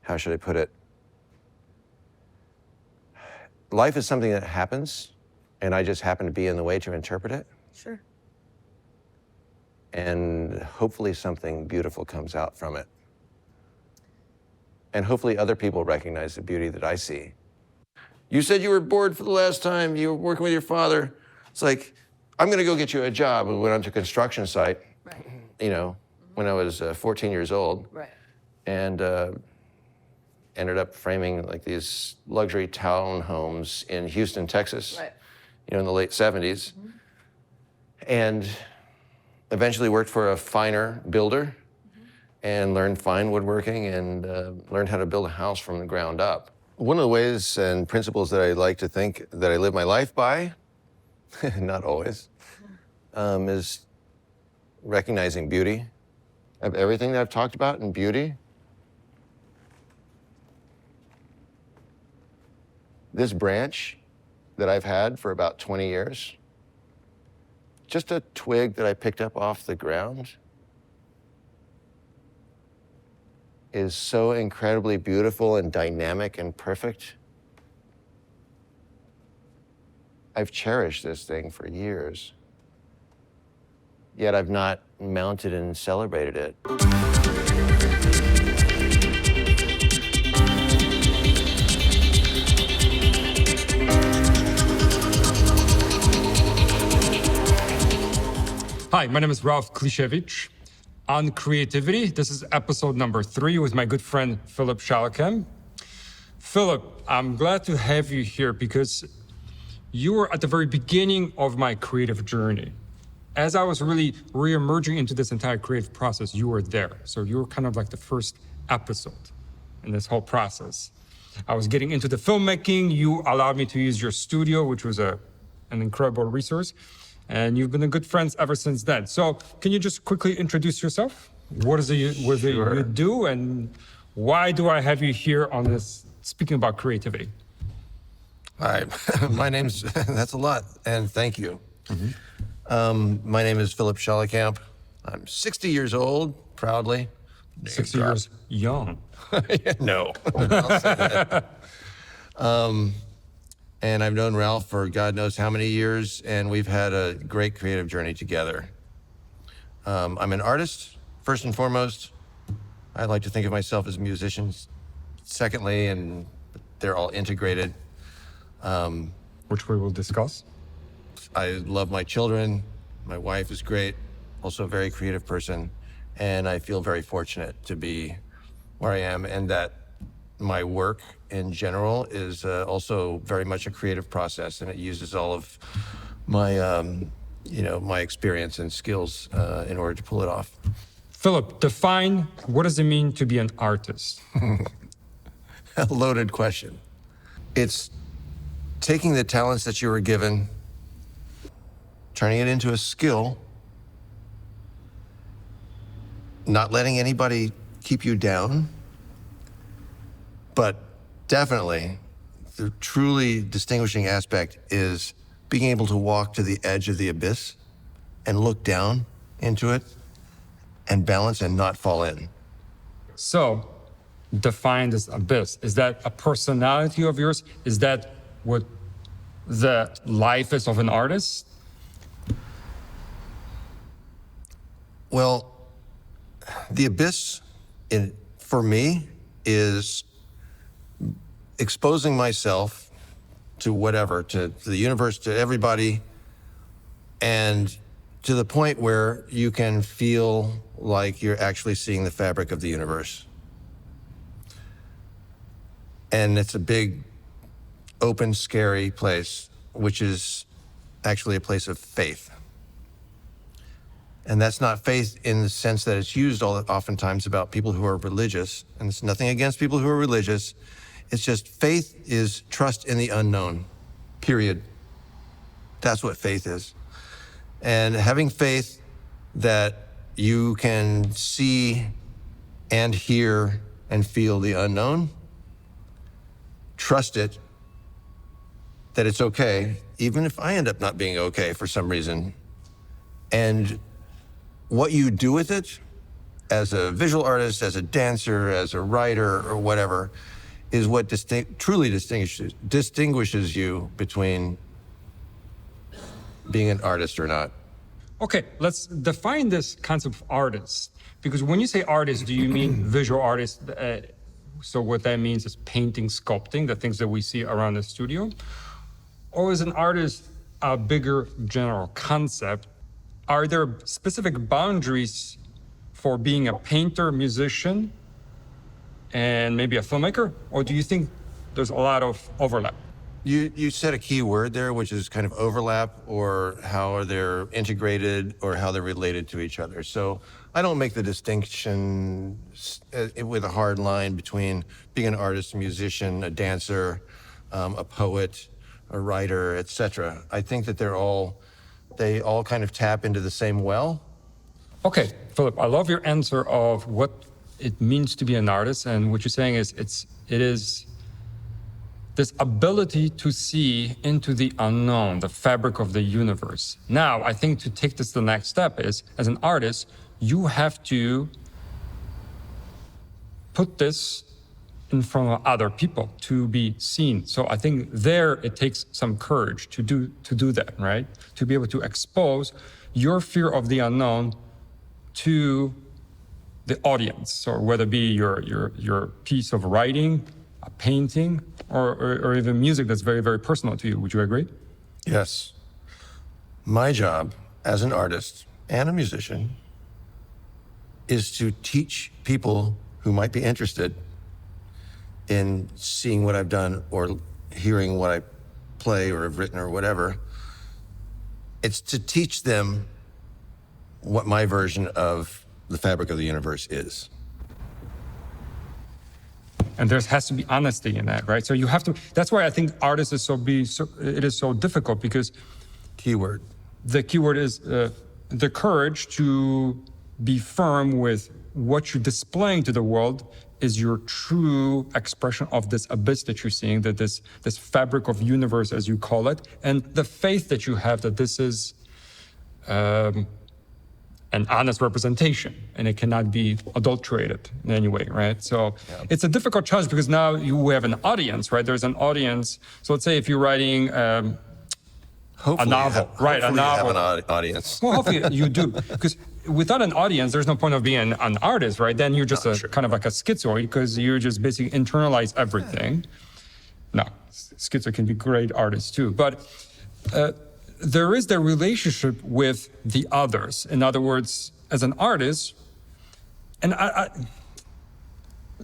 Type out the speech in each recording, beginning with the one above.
how should I put it? Life is something that happens, and I just happen to be in the way to interpret it. Sure. And hopefully something beautiful comes out from it. And hopefully other people recognize the beauty that I see. You said you were bored for the last time, you were working with your father. It's like, I'm gonna go get you a job. We went onto a construction site, Right. you know, when I was 14 years old. Right. And ended up framing like these luxury townhomes in Houston, Texas, Right. you know, in the late 70s. Mm-hmm. And eventually worked for a finer builder and learned fine woodworking and learned how to build a house from the ground up. One of the ways and principles that I like to think that I live my life by, not always, is recognizing beauty. Of everything that I've talked about in beauty, this branch that I've had for about 20 years, just a twig that I picked up off the ground, is so incredibly beautiful and dynamic and perfect. I've cherished this thing for years, yet I've not mounted and celebrated it. Hi, my name is Ralph Klishevich. On creativity, this is episode number 3 with my good friend, PHILLIIP Schalekamp. PHILLIIP, I'm glad to have you here because you were at the very beginning of my creative journey. As I was really re-emerging into this entire creative process, you were there. So you were kind of like the first episode in this whole process. I was getting into the filmmaking. You allowed me to use your studio, which was an incredible resource. And you've been a good friends ever since then. So can you just quickly introduce yourself? What is it you do, and why do I have you here on this, speaking about creativity? Hi, my name's, that's a lot, and thank you. Mm-hmm. My name is PHILLIIP Schalekamp. I'm 60 years old, proudly. 60 years young. No. I'll say that. And I've known Ralph for God knows how many years, and we've had a great creative journey together. I'm an artist, first and foremost. I like to think of myself as a musician, secondly, and they're all integrated. Which we will discuss. I love my children. My wife is great, also a very creative person. And I feel very fortunate to be where I am, and that my work in general is also very much a creative process, and it uses all of my, my experience and skills in order to pull it off. PHILLIIP, define what does it mean to be an artist? A loaded question. It's taking the talents that you were given, turning it into a skill, not letting anybody keep you down, but definitely the truly distinguishing aspect is being able to walk to the edge of the abyss and look down into it and balance and not fall in. So, define this abyss. Is that a personality of yours? Is that what the life is of an artist? Well, the abyss, for me, is exposing myself to whatever, to the universe, to everybody, and to the point where you can feel like you're actually seeing the fabric of the universe. And it's a big, open, scary place, which is actually a place of faith. And that's not faith in the sense that it's used oftentimes about people who are religious, and it's nothing against people who are religious. It's just faith is trust in the unknown, period. That's what faith is. And having faith that you can see and hear and feel the unknown, trust it, that it's okay, even if I end up not being okay for some reason. And what you do with it as a visual artist, as a dancer, as a writer, or whatever, is what truly distinguishes you between being an artist or not. Okay, let's define this concept of artist. Because when you say artist, do you mean visual artist? So what that means is painting, sculpting, the things that we see around the studio? Or is an artist a bigger general concept? Are there specific boundaries for being a painter, musician, and maybe a filmmaker? Or do you think there's a lot of overlap? You said a key word there, which is kind of overlap, or how they're integrated, or how they're related to each other. So I don't make the distinction with a hard line between being an artist, a musician, a dancer, a poet, a writer, etc. I think that they all kind of tap into the same well. Okay, Philip, I love your answer of what it means to be an artist, and what you're saying is it is this ability to see into the unknown, the fabric of the universe. Now, I think to take this to the next step is, as an artist, you have to put this in front of other people to be seen. So I think there it takes some courage to do that, right? To be able to expose your fear of the unknown to the audience, or whether it be your piece of writing, a painting, or even music that's very, very personal to you. Would you agree? Yes. My job as an artist and a musician is to teach people who might be interested in seeing what I've done or hearing what I play or have written or whatever. It's to teach them what my version of the fabric of the universe is. And there has to be honesty in that, right? So you have to, that's why I think artists is it is so difficult, because Keyword. the keyword is the courage to be firm with what you're displaying to the world is your true expression of this abyss that you're seeing, that this fabric of universe, as you call it, and the faith that you have that this is an honest representation, and it cannot be adulterated in any way, right? So It's a difficult challenge, because now you have an audience, right? There's an audience. So let's say if you're writing Hopefully a novel, right? A novel. You have an audience. Well, hopefully you do, because without an audience, there's no point of being an artist, right? Then you're just kind of like a schizoid, because you just basically internalize everything. No, schizo can be great artists too, but there is the relationship with the others. In other words, as an artist, and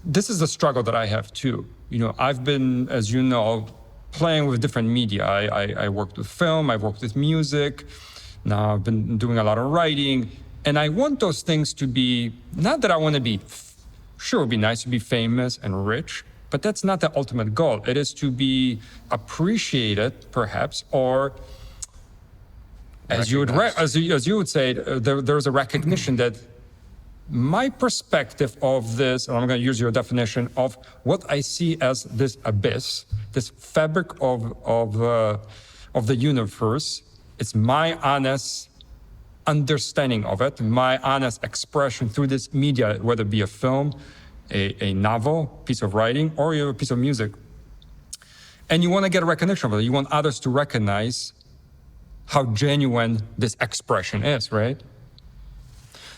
this is a struggle that I have too. You know, I've been, as you know, playing with different media. I worked with film, I worked with music. Now I've been doing a lot of writing. And I want those things to be, not that I want to be, sure, it would be nice to be famous and rich, but that's not the ultimate goal. It is to be appreciated, perhaps, or as you would say, there's a recognition that my perspective of this, and I'm going to use your definition of what I see as this abyss, this fabric of the universe, it's my honest understanding of it, my honest expression through this media, whether it be a film, a novel, piece of writing, or a piece of music. And you want to get a recognition of it. You want others to recognize how genuine this expression is, right?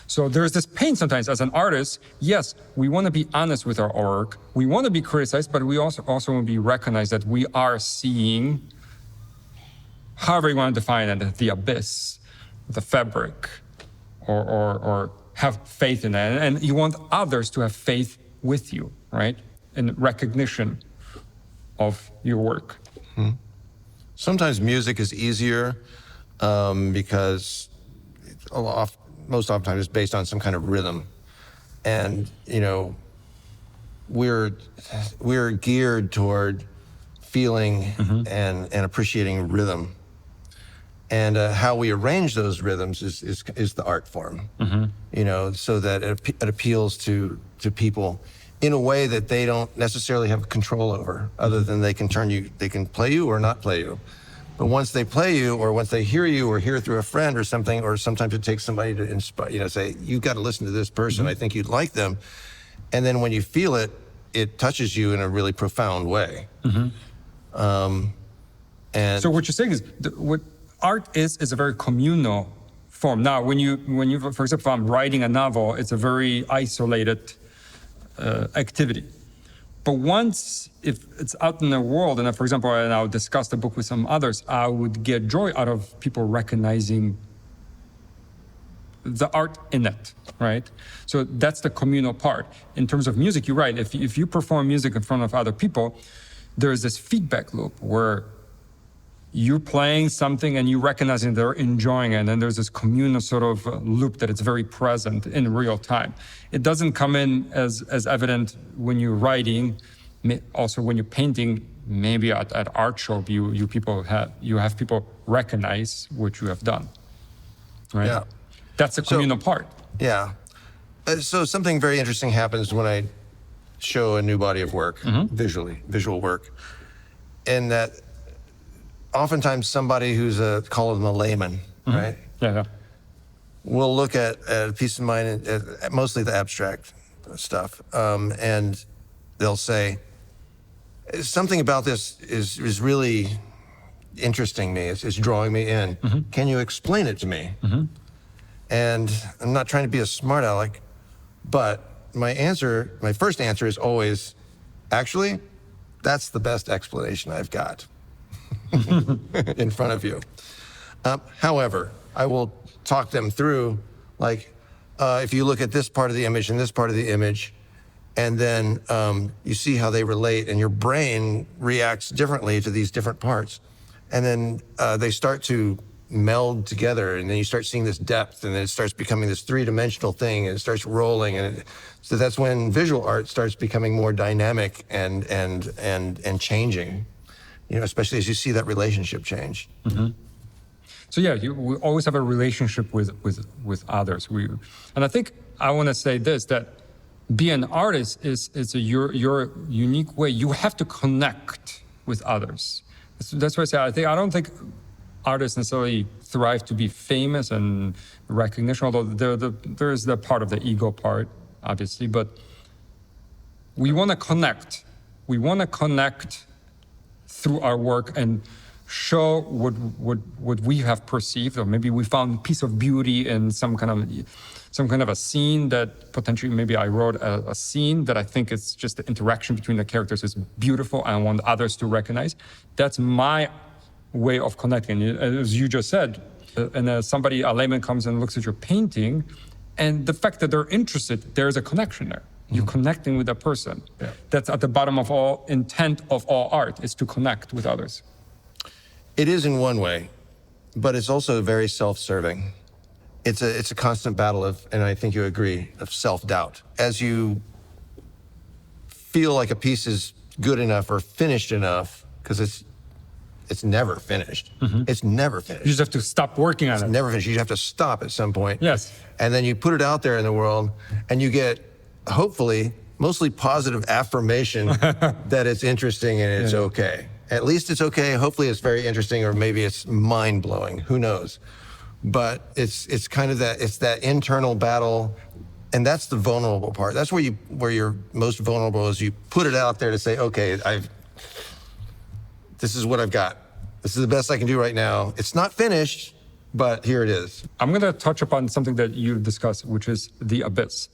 So there's this pain sometimes as an artist. Yes, we want to be honest with our work. We want to be criticized, but we also want to be recognized that we are seeing, however you want to define it, the abyss, the fabric, or have faith in that. And you want others to have faith with you, right? In recognition of your work. Hmm. Sometimes music is easier because most oftentimes it's based on some kind of rhythm. And, you know, we're geared toward feeling and appreciating rhythm. And how we arrange those rhythms is the art form, you know, so that it appeals to people in a way that they don't necessarily have control over, other than they can play you or not play you. But once they play you, or once they hear you, or hear through a friend or something, or sometimes it takes somebody to inspire, say, you've got to listen to this person. I think you'd like them. And then when you feel it, it touches you in a really profound way. And so what you're saying is, what art is a very communal form. Now, when you, for example, if I'm writing a novel, it's a very isolated activity. But once, if it's out in the world, and for example, and I'll discuss the book with some others, I would get joy out of people recognizing the art in it, right? So that's the communal part. In terms of music, you're right. If you perform music in front of other people, there's this feedback loop where you're playing something and you recognizing they're enjoying it, and then there's this communal sort of loop that it's very present in real time. It doesn't come in as evident when you're writing, also when you're painting. Maybe at art show, you have people recognize what you have done, right? Yeah. That's the communal part. Yeah. So something very interesting happens when I show a new body of work, visual work, and that oftentimes somebody who's call them a layman, right? Yeah. Will look at a piece of mine, mostly the abstract stuff, and they'll say, something about this is really interesting me, it's drawing me in. Can you explain it to me? And I'm not trying to be a smart aleck, but my first answer is always, actually, that's the best explanation I've got in front of you. However, I will talk them through, like, if you look at this part of the image and this part of the image, and then you see how they relate, and your brain reacts differently to these different parts. And then they start to meld together, and then you start seeing this depth, and then it starts becoming this three-dimensional thing, and it starts rolling, and so that's when visual art starts becoming more dynamic and changing, especially as you see that relationship change. So yeah, we always have a relationship with others. And I think I want to say this, that being an artist is your unique way. You have to connect with others. That's why I say I don't think artists necessarily thrive to be famous and recognition, although there is the part of the ego part, obviously, but we want to connect. We want to connect through our work and show what we have perceived, or maybe we found a piece of beauty in some kind of a scene that potentially, maybe I wrote a scene that I think it's just the interaction between the characters is beautiful, and I want others to recognize. That's my way of connecting. As you just said, and a layman comes and looks at your painting, and the fact that they're interested, there's a connection there. You're connecting with that person. Yeah. That's at the bottom of all intent of all art, is to connect with others. It is in one way, but it's also very self-serving. It's a constant battle of, and I think you agree, of self-doubt. As you feel like a piece is good enough or finished enough, because it's never finished. It's never finished. You just have to stop working on it. It's never finished. You have to stop at some point. Yes. And then you put it out there in the world, and you get, hopefully, mostly positive affirmation that it's interesting and it's okay. At least it's okay. Hopefully it's very interesting, or maybe it's mind-blowing. Who knows? But it's kind of that internal battle, and that's the vulnerable part. That's where you're most vulnerable, is you put it out there to say, okay, this is what I've got. This is the best I can do right now. It's not finished, but here it is. I'm going to touch upon something that you discussed, which is the abyss.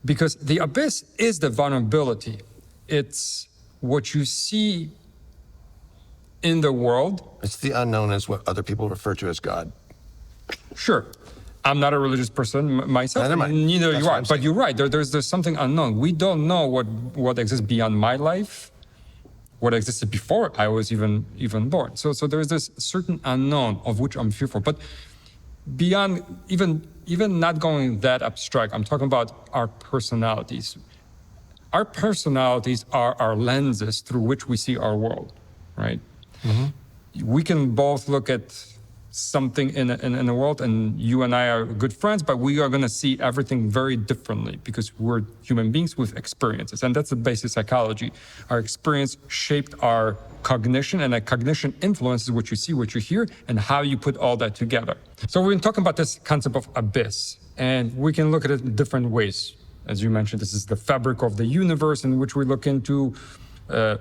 Because the abyss is the vulnerability. It's what you see in the world. It's the unknown, is what other people refer to as God. Sure. I'm not a religious person myself. Neither you are. But you're right. There's something unknown. We don't know what exists beyond my life, what existed before I was even born. So there's this certain unknown of which I'm fearful. But beyond even not going that abstract, I'm talking about our personalities. Our personalities are our lenses through which we see our world, right? We can both look at something in the world, and you and I are good friends, but we are going to see everything very differently because we're human beings with experiences, and that's the basic psychology. Our experience shaped our cognition, and that cognition influences what you see, what you hear, and how you put all that together. So we've been talking about this concept of abyss, and we can look at it in different ways. As you mentioned, this is the fabric of the universe in which we look into.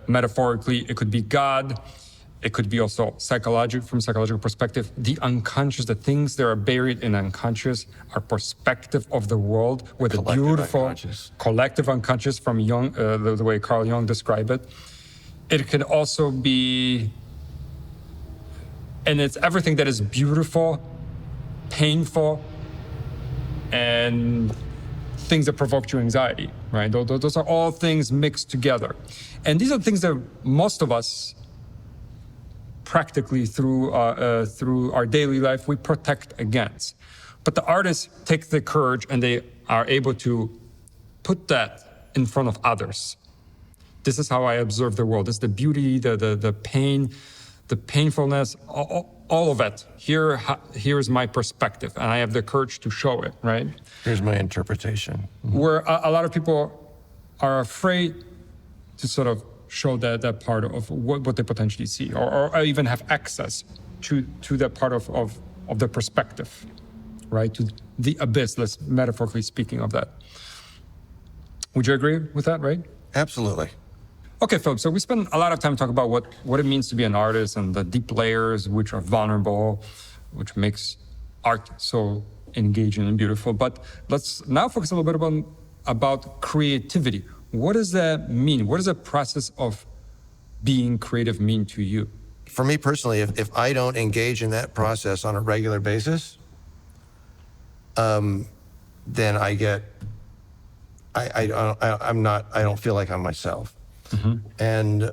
Metaphorically, it could be God. It could be also from a psychological perspective, the unconscious, the things that are buried in unconscious, our perspective of the world with a beautiful collective unconscious from Jung, the way Carl Jung described it. It could also be, and it's everything that is beautiful, painful, and things that provoke your anxiety, right? Those are all things mixed together. And these are things that most of us, practically through our daily life, we protect against. But the artists take the courage and they are able to put that in front of others. This is how I observe the world. This is the beauty, the pain, the painfulness, all of it. Here's my perspective, and I have the courage to show it, right? Here's my interpretation. Where a lot of people are afraid to sort of show that part of what they potentially see, or even have access to that part of the perspective, right? To the abyss, let's metaphorically speaking of that. Would you agree with that, right? Absolutely. Okay, Philip, so we spend a lot of time talking about what it means to be an artist and the deep layers which are vulnerable, which makes art so engaging and beautiful. But let's now focus a little bit about creativity. What does that mean? What does the process of being creative mean to you? For me personally, if I don't engage in that process on a regular basis, then I don't feel like I'm myself. Mm-hmm. And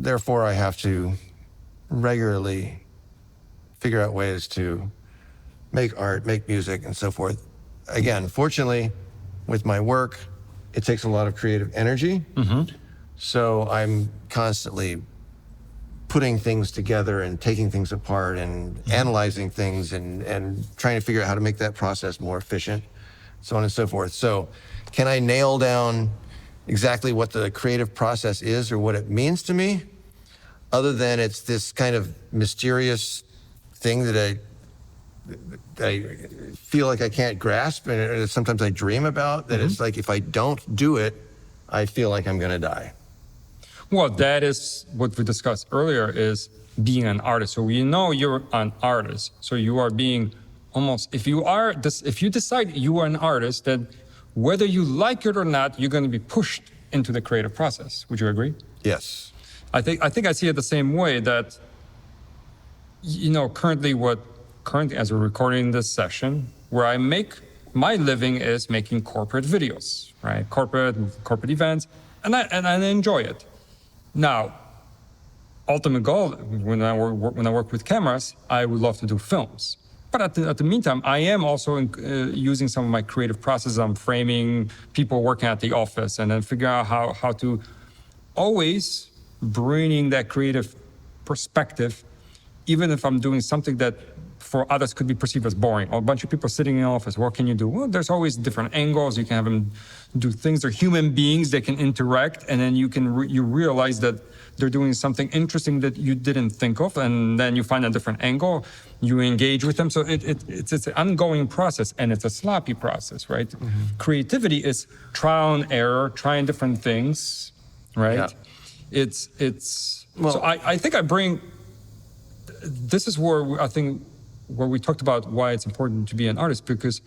therefore I have to regularly figure out ways to make art, make music, and so forth. Again, fortunately, with my work, it takes a lot of creative energy. Mm-hmm. So I'm constantly putting things together and taking things apart and analyzing things and trying to figure out how to make that process more efficient, so on and so forth. So can I nail down exactly what the creative process is or what it means to me, other than it's this kind of mysterious thing that I feel like I can't grasp, and sometimes I dream about, that it's like if I don't do it, I feel like I'm gonna die. Well, that is what we discussed earlier, is being an artist. So you know you're an artist. So you are being almost, if you decide you are an artist, then whether you like it or not, you're gonna be pushed into the creative process. Would you agree? Yes. I think I see it the same way, that, you know, currently as we're recording this session, where I make my living is making corporate videos, right? Corporate events, and I enjoy it. Now, ultimate goal, when I work with cameras, I would love to do films. But at the meantime, I am also using some of my creative processes. I'm framing people working at the office, and then figure out how to always bringing that creative perspective, even if I'm doing something that for others could be perceived as boring. Or a bunch of people sitting in the office, what can you do? Well, there's always different angles. You can have them do things. They're human beings. They can interact, and then you realize that they're doing something interesting that you didn't think of, and then you find a different angle. You engage with them. So it's an ongoing process, and it's a sloppy process, right? Mm-hmm. Creativity is trial and error, trying different things, right? Yeah. Well, so I think I bring. This is where I think where we talked about why it's important to be an artist, because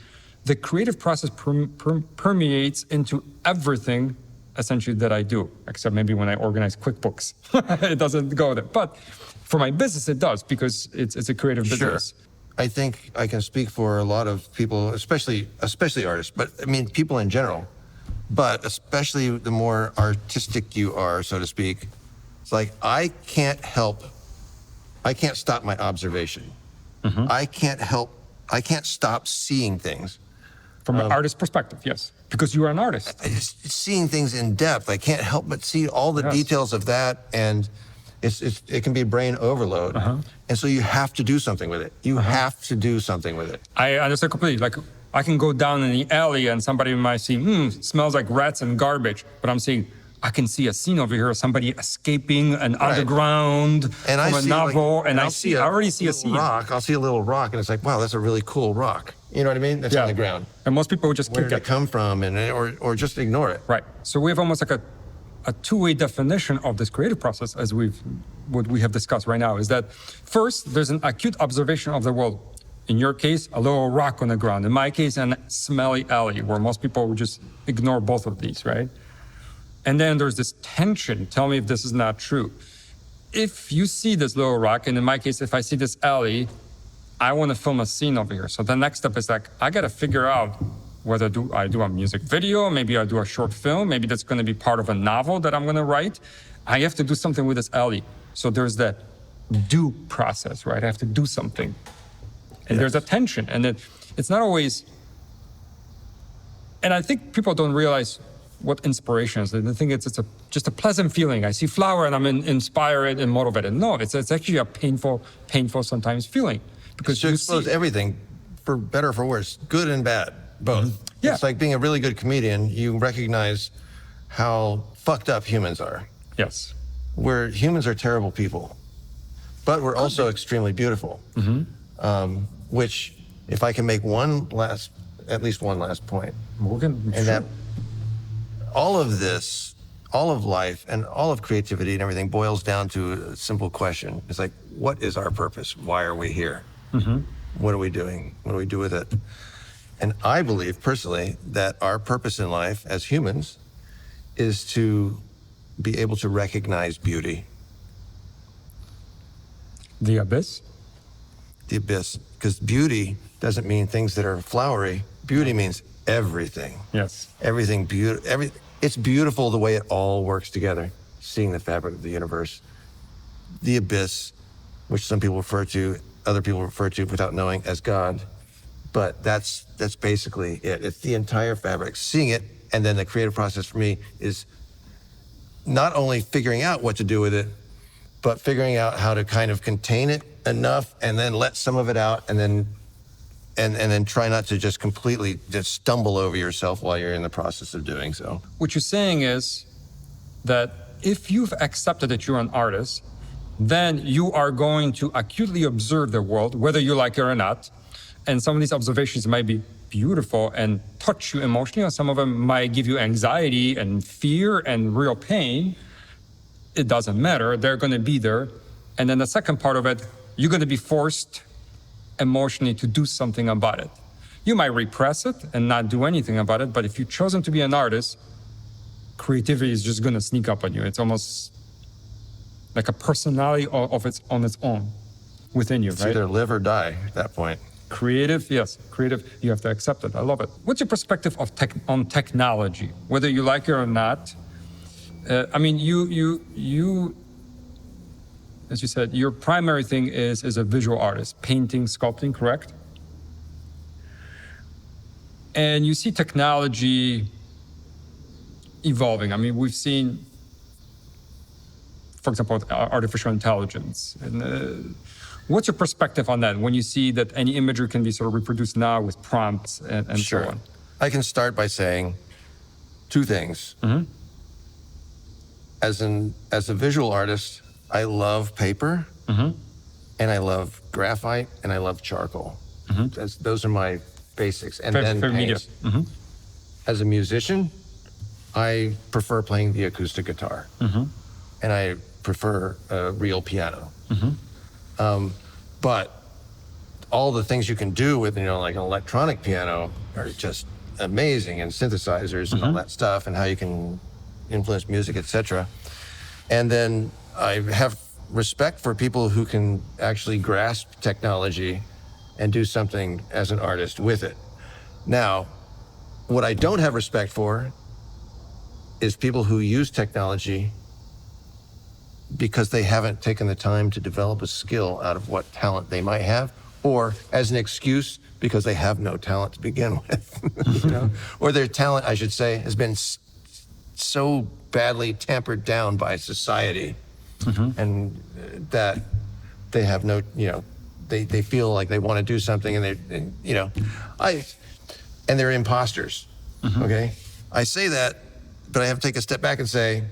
the creative process permeates into everything essentially that I do, except maybe when I organize QuickBooks. It doesn't go there. But for my business, it does, because it's a creative business. Sure. I think I can speak for a lot of people, especially artists, but I mean people in general, but especially the more artistic you are, so to speak, it's like I can't stop my observation. Mm-hmm. I can't stop seeing things. From an artist's perspective, yes, because you are an artist. Seeing things in depth, I can't help but see all the details of that, and It can be brain overload. And so you have to do something with it. You have to do something with it. I understand completely. Like, I can go down in the alley and somebody might see, smells like rats and garbage. But I'm saying, I can see a scene over here, somebody escaping an underground and from a novel, like, I already see a scene. Rock. I'll see a little rock, and it's like, wow, that's a really cool rock. You know what I mean? That's on the ground. And most people would just Where kick did it come from, or just ignore it. Right. So we have almost like a two-way definition of this creative process, as what we have discussed right now, is that first, there's an acute observation of the world. In your case, a little rock on the ground. In my case, a smelly alley, where most people would just ignore both of these, right? And then there's this tension. Tell me if this is not true. If you see this little rock, and in my case, if I see this alley, I want to film a scene over here. So the next step is like, I got to figure out whether I do a music video, maybe I do a short film, maybe that's going to be part of a novel that I'm going to write. I have to do something with this alley. So there's that do process, right? I have to do something. And there's a tension. And it's not always, and I think people don't realize what inspiration is. They think it's just a pleasant feeling. I see flower and I'm inspired and motivated. No, it's actually a painful sometimes feeling. Because to expose everything, for better or for worse, good and bad, both. Yeah. It's like being a really good comedian, you recognize how fucked up humans are. Yes. Humans are terrible people, but we're also extremely beautiful. Which, if I can make at least one last point, that all of this, all of life and all of creativity and everything boils down to a simple question. It's like, what is our purpose? Why are we here? What are we doing? What do we do with it? And I believe personally that our purpose in life as humans is to be able to recognize beauty. The abyss? The abyss, because beauty doesn't mean things that are flowery. Beauty means everything. Yes. Everything it's beautiful the way it all works together, seeing the fabric of the universe. The abyss, which some people other people refer to without knowing as God. But that's basically it. It's the entire fabric, seeing it, and then the creative process for me is not only figuring out what to do with it, but figuring out how to kind of contain it enough and then let some of it out and then try not to just completely just stumble over yourself while you're in the process of doing so. What you're saying is that if you've accepted that you're an artist, then you are going to acutely observe the world, whether you like it or not. And some of these observations might be beautiful and touch you emotionally, or some of them might give you anxiety and fear and real pain. It doesn't matter, they're gonna be there. And then the second part of it, you're gonna be forced emotionally to do something about it. You might repress it and not do anything about it, but if you've chosen to be an artist, creativity is just gonna sneak up on you. It's almost like a personality on its own within you, It's right? either live or die at that point. Creative, yes, creative, you have to accept it. I love it. What's your perspective on technology, whether you like it or not? I mean, you, as you said, your primary thing is a visual artist, painting, sculpting, correct? And you see technology evolving. I mean, we've seen, for example, artificial intelligence. And what's your perspective on that when you see that any imagery can be sort of reproduced now with prompts and Sure. so on? I can start by saying two things. As a visual artist, I love paper, and I love graphite, and I love charcoal. Those are my basics. And then Favorite media. paint. As a musician, I prefer playing the acoustic guitar, and I prefer a real piano. But all the things you can do with, like an electronic piano are just amazing, and synthesizers and all that stuff, and how you can influence music, etc. And then I have respect for people who can actually grasp technology and do something as an artist with it. Now, what I don't have respect for is people who use technology because they haven't taken the time to develop a skill out of what talent they might have, or as an excuse because they have no talent to begin with. Or their talent, I should say, has been so badly tampered down by society and that they have no, they feel like they want to do something, and and they're imposters. Okay, I say that, but I have to take a step back and say,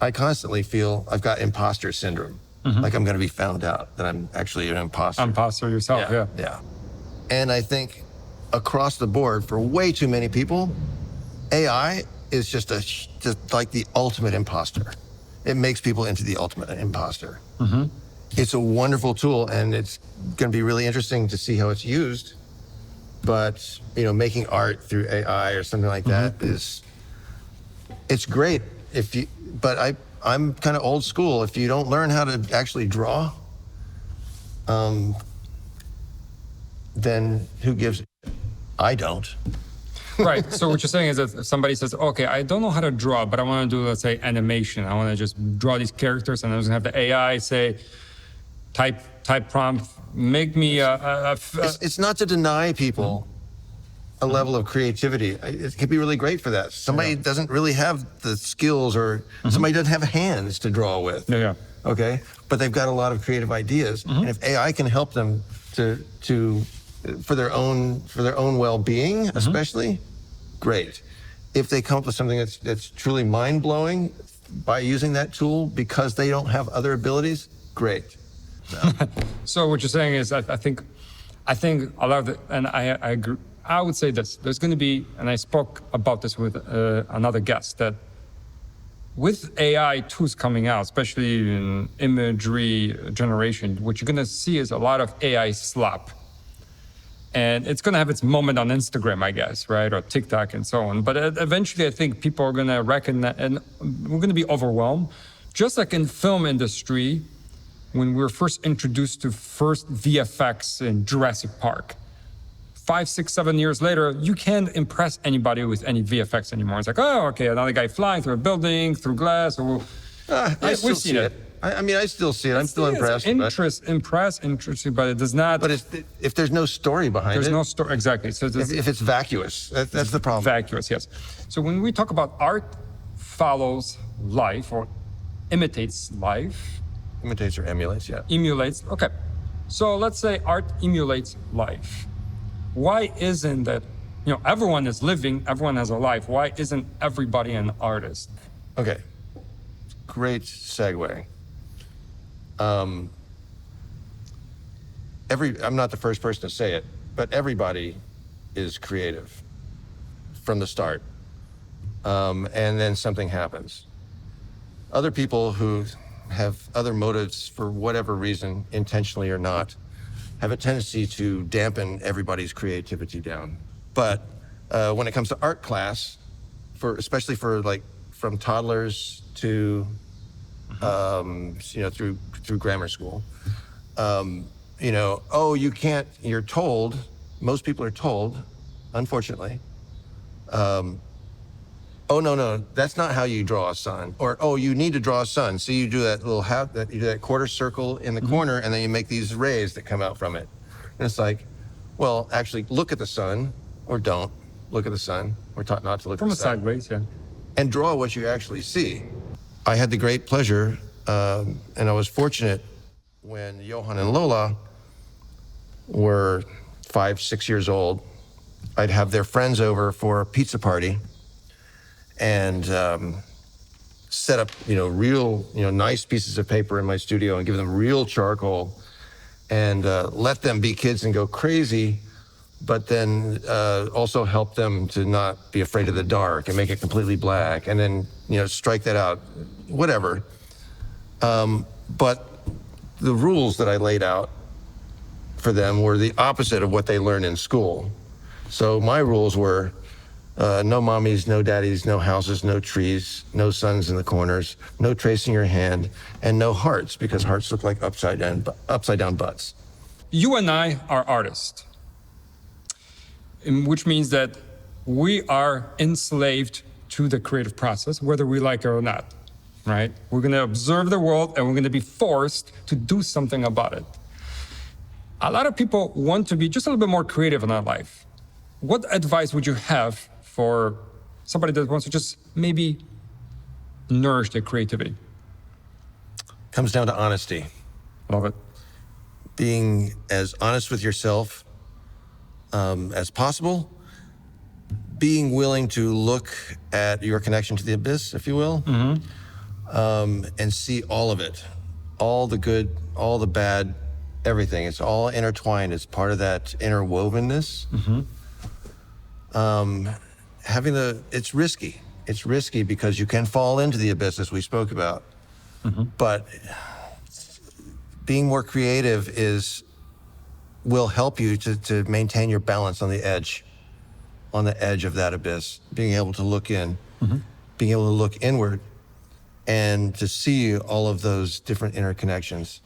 I constantly feel I've got imposter syndrome. Like I'm going to be found out that I'm actually an imposter. Imposter yourself, yeah. Yeah. And I think across the board, for way too many people, AI is just like the ultimate imposter. It makes people into the ultimate imposter. It's a wonderful tool, and it's going to be really interesting to see how it's used. But making art through AI or something like that it's great but I'm kind of old school. If you don't learn how to actually draw, then who gives a shit? I don't. Right. So what you're saying is that if somebody says, okay, I don't know how to draw, but I want to do, let's say, animation. I want to just draw these characters, and I'm just going to have the AI say, type prompt, make me It's not to deny people a level of creativity. It could be really great for that. Somebody doesn't really have the skills, or somebody doesn't have hands to draw with. Yeah. Okay, but they've got a lot of creative ideas, and if AI can help them for their own well-being, especially, great. If they come up with something that's truly mind-blowing by using that tool because they don't have other abilities, great. No. So what you're saying is, I think a lot of the, and I agree. I would say this: there's going to be, and I spoke about this with another guest, that with AI tools coming out, especially in imagery generation, what you're going to see is a lot of AI slop. And it's going to have its moment on Instagram, I guess, right? Or TikTok and so on. But eventually, I think people are going to recognize, and we're going to be overwhelmed. Just like in film industry, when we were first introduced to first VFX in Jurassic Park, 5, 6, 7 years later, you can't impress anybody with any VFX anymore. It's like, oh, okay, another guy flying through a building, through glass, or I still see it. I mean, I still see it. I'm still impressed. Interesting, but it does not. But if there's no story behind there's it, no story exactly. So if it's vacuous, that's the problem. Vacuous, yes. So when we talk about art follows life or imitates life. Imitates or emulates, yeah. Emulates. Okay. So let's say art emulates life. Why isn't that? Everyone is living. Everyone has a life. Why isn't everybody an artist? Okay. Great segue. I'm not the first person to say it, but everybody is creative from the start. And then something happens. Other people who have other motives for whatever reason, intentionally or not, have a tendency to dampen everybody's creativity down. But when it comes to art class, especially from toddlers to through grammar school, you can't. You're told. Most people are told, unfortunately. Oh no, that's not how you draw a sun. Or you need to draw a sun. So you do that you do that quarter circle in the corner, and then you make these rays that come out from it. And it's like, well, actually, look at the sun, or don't look at the sun. We're taught not to look at the sun. From sideways, yeah. And draw what you actually see. I had the great pleasure, and I was fortunate when Johan and Lola were 5, 6 years old. I'd have their friends over for a pizza party, and set up, real, nice pieces of paper in my studio and give them real charcoal, and let them be kids and go crazy, but then also help them to not be afraid of the dark and make it completely black, and then, strike that out, whatever. But the rules that I laid out for them were the opposite of what they learned in school. So my rules were, no mommies, no daddies, no houses, no trees, no suns in the corners, no tracing your hand, and no hearts, because hearts look like upside down butts. You and I are artists, which means that we are enslaved to the creative process, whether we like it or not, right? We're going to observe the world, and we're going to be forced to do something about it. A lot of people want to be just a little bit more creative in their life. What advice would you have for somebody that wants to just maybe nourish their creativity? comes down to honesty. Love it. Being as honest with yourself as possible, being willing to look at your connection to the abyss, if you will, and see all of it, all the good, all the bad, everything. It's all intertwined. It's part of that interwovenness. It's risky. It's risky because you can fall into the abyss, as we spoke about. But being more creative will help you to maintain your balance on the edge of that abyss, being able to look in, being able to look inward and to see all of those different interconnections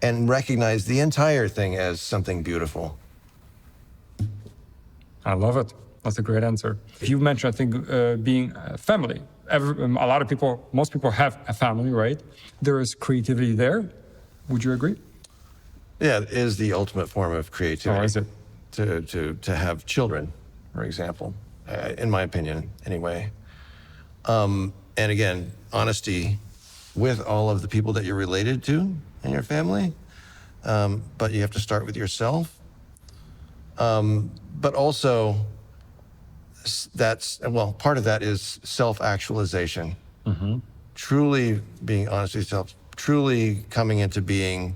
and recognize the entire thing as something beautiful. I love it. That's a great answer. You mentioned, I think, being a family. A lot of people, most people have a family, right? There is creativity there. Would you agree? Yeah, it is the ultimate form of creativity. Oh, is it? To have children, for example, in my opinion, anyway. And again, honesty with all of the people that you're related to in your family. But you have to start with yourself. But also, part of that is self-actualization. Truly being honest with yourself, truly coming into being,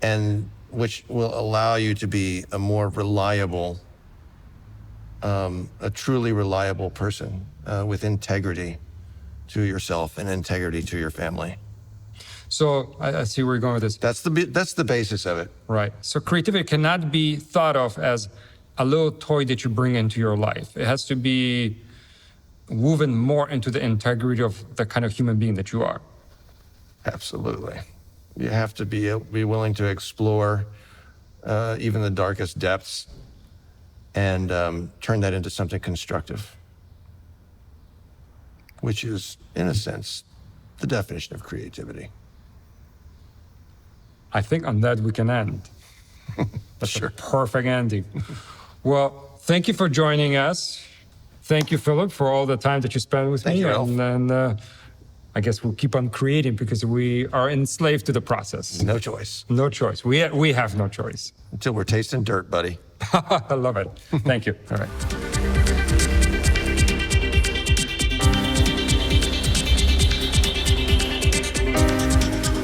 and which will allow you to be a more reliable, a truly reliable person with integrity to yourself and integrity to your family. So I see where you're going with this. That's the basis of it. Right. So creativity cannot be thought of as a little toy that you bring into your life. It has to be woven more into the integrity of the kind of human being that you are. Absolutely. You have to be willing to explore even the darkest depths and turn that into something constructive, which is, in a sense, the definition of creativity. I think on that we can end. That's Sure. a perfect ending. Well, thank you for joining us. Thank you, Philip, for all the time that you spent with Thank me. you, Ralph. And I guess we'll keep on creating because we are enslaved to the process. No choice. No choice. We have no choice. Until we're tasting dirt, buddy. I love it. Thank you. All right.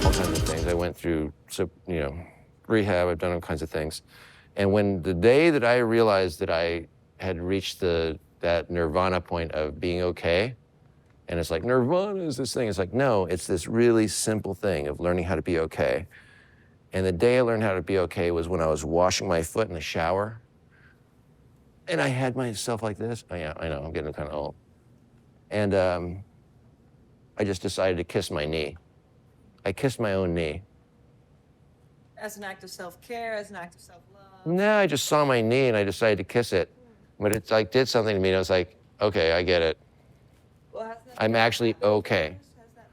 All kinds of things. I went through, rehab. I've done all kinds of things. And when the day that I realized that I had reached that nirvana point of being okay, and it's like, nirvana is this thing. It's like, no, it's this really simple thing of learning how to be okay. And the day I learned how to be okay was when I was washing my foot in the shower. And I had myself like this. Oh, yeah, I know, I'm getting kind of old. And I just decided to kiss my knee. I kissed my own knee. As an act of self-care, as an act of self-love? No, I just saw my knee and I decided to kiss it. But it did something to me and I was like, okay, I get it. Well, hasn't that I'm been actually happening okay. first?